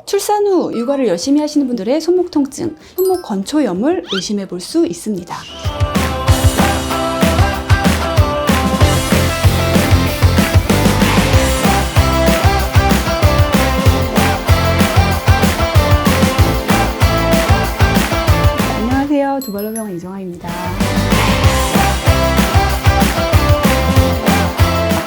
출산 후 육아를 열심히 하시는 분들의 손목 통증, 손목 건초염을 의심해 볼 수 있습니다. 안녕하세요. 두발로병원 이정아입니다.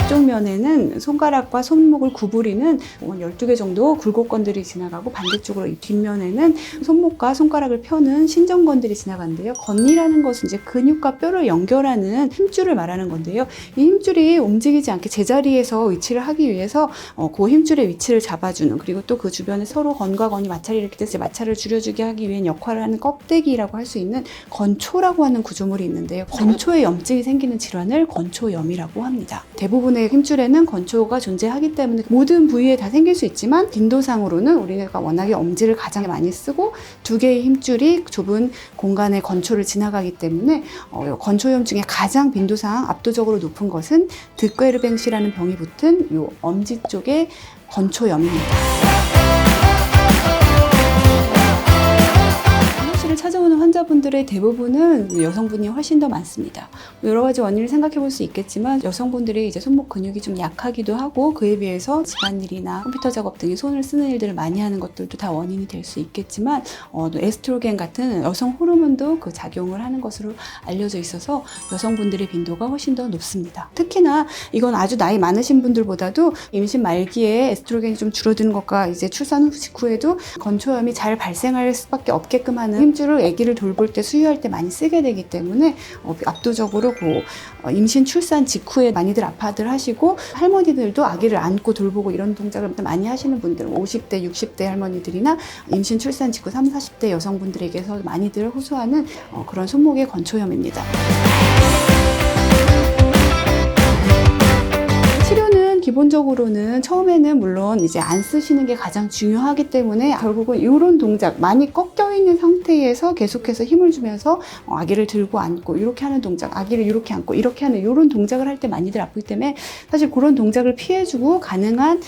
앞쪽면에는 손가락과 손목을 구부리는 12개 정도 굴곡건들이 지나가고, 반대쪽으로 이 뒷면에는 손목과 손가락을 펴는 신전건들이 지나가는데요. 건이라는 것은 이제 근육과 뼈를 연결하는 힘줄을 말하는 건데요. 이 힘줄이 움직이지 않게 제자리에서 위치를 하기 위해서 그 힘줄의 위치를 잡아주는, 그리고 또 그 주변에 서로 건과 건이 마찰이 일으킬 때 마찰을 줄여주게 하기 위한 역할을 하는 껍데기라고 할 수 있는 건초라고 하는 구조물이 있는데요. 건초에 염증이 생기는 질환을 건초염이라고 합니다. 대부분의 힘줄에는 건초가 존재하기 때문에 모든 부위에 다 생길 수 있지만, 빈도상으로는 우리가 워낙에 엄지를 가장 많이 쓰고 2개의 힘줄이 좁은 공간에 건초를 지나가기 때문에 건초염 중에 가장 빈도상 압도적으로 높은 것은 드퀘르뱅시라는 병이 붙은 이 엄지 쪽의 건초염입니다. 찾아오는 환자분들의 대부분은 여성분이 훨씬 더 많습니다. 여러 가지 원인을 생각해 볼 수 있겠지만, 여성분들이 이제 손목 근육이 좀 약하기도 하고, 그에 비해서 집안일이나 컴퓨터 작업 등의 손을 쓰는 일들을 많이 하는 것들도 다 원인이 될 수 있겠지만, 에스트로겐 같은 여성 호르몬도 그 작용을 하는 것으로 알려져 있어서 여성분들의 빈도가 훨씬 더 높습니다. 특히나 이건 아주 나이 많으신 분들보다도 임신 말기에 에스트로겐이 좀 줄어드는 것과 이제 출산 후 직후에도 건초염이 잘 발생할 수밖에 없게끔 하는 힘줄을 아기를 돌볼 때, 수유할 때 많이 쓰게 되기 때문에 압도적으로 임신 출산 직후에 많이들 아파들 하시고, 할머니들도 아기를 안고 돌보고 이런 동작을 많이 하시는 분들, 50대, 60대 할머니들이나 임신 출산 직후 30, 40대 여성분들에게서 많이들 호소하는 그런 손목의 건초염입니다. 기본적으로는 처음에는 물론 이제 안 쓰시는 게 가장 중요하기 때문에, 결국은 이런 동작, 많이 꺾여 있는 상태에서 계속해서 힘을 주면서 아기를 들고 안고 이렇게 하는 동작, 아기를 이렇게 안고 이렇게 하는 이런 동작을 할 때 많이들 아프기 때문에, 사실 그런 동작을 피해주고 가능한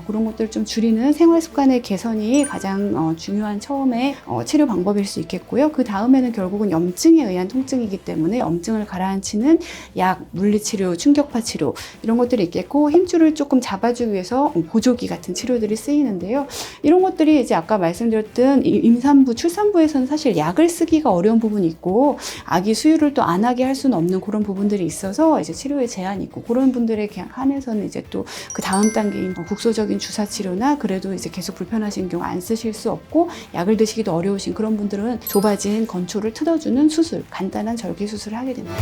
그런 것들을 좀 줄이는 생활 습관의 개선이 가장 중요한 처음에 치료 방법일 수 있겠고요. 그 다음에는 결국은 염증에 의한 통증이기 때문에 염증을 가라앉히는 약, 물리치료, 충격파 치료 이런 것들이 있겠고, 힘줄을 조금 잡아주기 위해서 보조기 같은 치료들이 쓰이는데요. 이런 것들이 이제 아까 말씀드렸던 임산부, 출산부에서는 사실 약을 쓰기가 어려운 부분이 있고, 아기 수유를 또 안 하게 할 수는 없는 그런 부분들이 있어서 이제 치료에 제한이 있고, 그런 분들에 한해서는 이제 또 그 다음 단계인 국소적인 주사 치료나, 그래도 이제 계속 불편하신 경우 안 쓰실 수 없고 약을 드시기도 어려우신 그런 분들은 좁아진 건초를 뜯어주는 수술, 간단한 절개 수술을 하게 됩니다.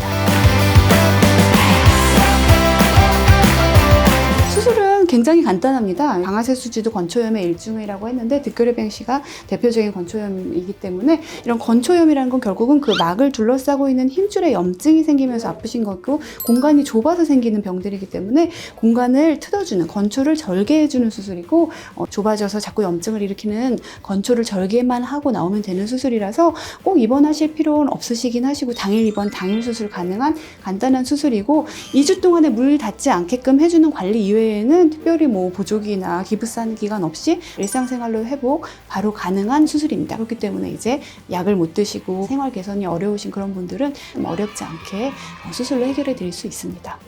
수술은 굉장히 간단합니다. 방아쇠수지도 건초염의 일종이라고 했는데, 드퀘르뱅시가 대표적인 건초염이기 때문에, 이런 건초염이라는 건 결국은 그 막을 둘러싸고 있는 힘줄에 염증이 생기면서 아프신 거고, 공간이 좁아서 생기는 병들이기 때문에 공간을 틀어주는, 건초를 절개해주는 수술이고, 좁아져서 자꾸 염증을 일으키는 건초를 절개만 하고 나오면 되는 수술이라서 꼭 입원하실 필요는 없으시긴 하시고, 당일 입원, 당일 수술 가능한 간단한 수술이고, 2주 동안에 물 닿지 않게끔 해주는 관리 이외에는 특별히 보조기나 기부스 기간 없이 일상생활로 회복 바로 가능한 수술입니다. 그렇기 때문에 이제 약을 못 드시고 생활 개선이 어려우신 그런 분들은 어렵지 않게 수술로 해결해 드릴 수 있습니다.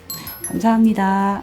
감사합니다.